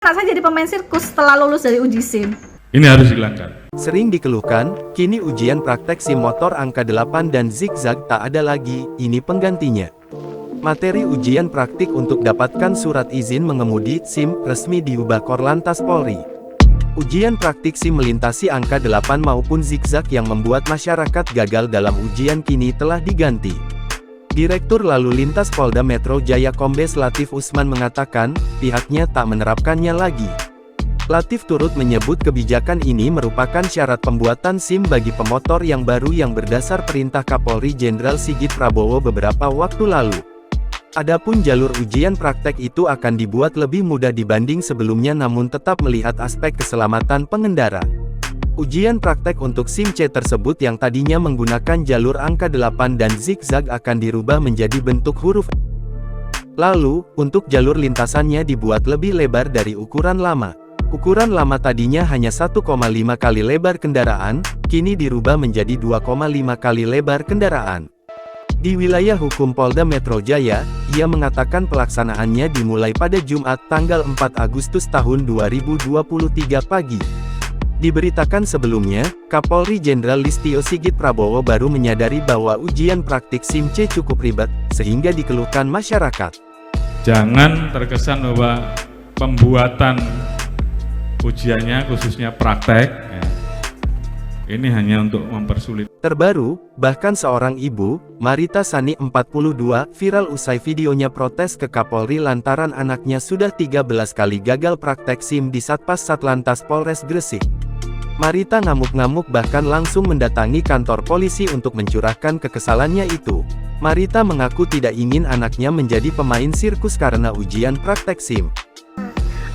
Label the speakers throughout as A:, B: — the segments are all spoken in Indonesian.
A: Anak saya jadi pemain sirkus setelah lulus dari uji SIM.
B: Ini harus dihilangkan.
C: Sering dikeluhkan, kini ujian praktek SIM motor angka 8 dan zigzag tak ada lagi, ini penggantinya. Materi ujian praktik untuk dapatkan surat izin mengemudi SIM resmi diubah Korlantas Polri. Ujian praktik SIM melintasi angka 8 maupun zigzag yang membuat masyarakat gagal dalam ujian kini telah diganti. Direktur Lalu Lintas Polda Metro Jaya Kombes Latif Usman mengatakan, pihaknya tak menerapkannya lagi. Latif turut menyebut kebijakan ini merupakan syarat pembuatan SIM bagi pemotor yang baru yang berdasar perintah Kapolri Jenderal Sigit Prabowo beberapa waktu lalu. Adapun jalur ujian praktek itu akan dibuat lebih mudah dibanding sebelumnya namun tetap melihat aspek keselamatan pengendara. Ujian praktek untuk SIM C tersebut yang tadinya menggunakan jalur angka 8 dan zigzag akan dirubah menjadi bentuk huruf. Lalu, untuk jalur lintasannya dibuat lebih lebar dari ukuran lama. Ukuran lama tadinya hanya 1,5 kali lebar kendaraan, kini dirubah menjadi 2,5 kali lebar kendaraan. Di wilayah hukum Polda Metro Jaya, ia mengatakan pelaksanaannya dimulai pada Jumat tanggal 4 Agustus tahun 2023 pagi. Diberitakan sebelumnya, Kapolri Jenderal Listio Sigit Prabowo baru menyadari bahwa ujian praktik SIM C cukup ribet, sehingga dikeluhkan masyarakat.
B: Jangan terkesan bahwa pembuatan ujiannya khususnya praktek, ya, ini hanya untuk mempersulit.
C: Terbaru, bahkan seorang ibu, Marita Sani 42, viral usai videonya protes ke Kapolri lantaran anaknya sudah 13 kali gagal praktek SIM di Satpas Satlantas Polres Gresik. Marita ngamuk-ngamuk bahkan langsung mendatangi kantor polisi untuk mencurahkan kekesalannya itu. Marita mengaku tidak ingin anaknya menjadi pemain sirkus karena ujian praktek SIM.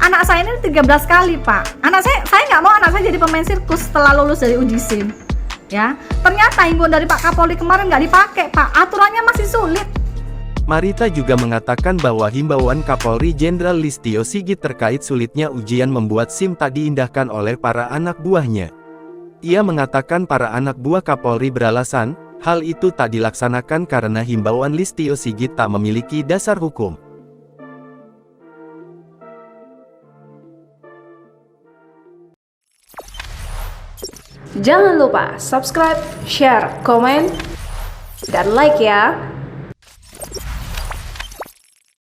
A: Anak saya ini 13 kali, Pak. Saya nggak mau anak saya jadi pemain sirkus setelah lulus dari uji SIM. Ya, ternyata himbauan dari Pak Kapolri kemarin nggak dipakai, Pak. Aturannya masih sulit.
C: Marita juga mengatakan bahwa himbauan Kapolri Jenderal Listio Sigit terkait sulitnya ujian membuat SIM tak diindahkan oleh para anak buahnya. Ia mengatakan para anak buah Kapolri beralasan, hal itu tak dilaksanakan karena himbauan Listio Sigit tak memiliki dasar hukum.
D: Jangan lupa subscribe, share, komen, dan like ya.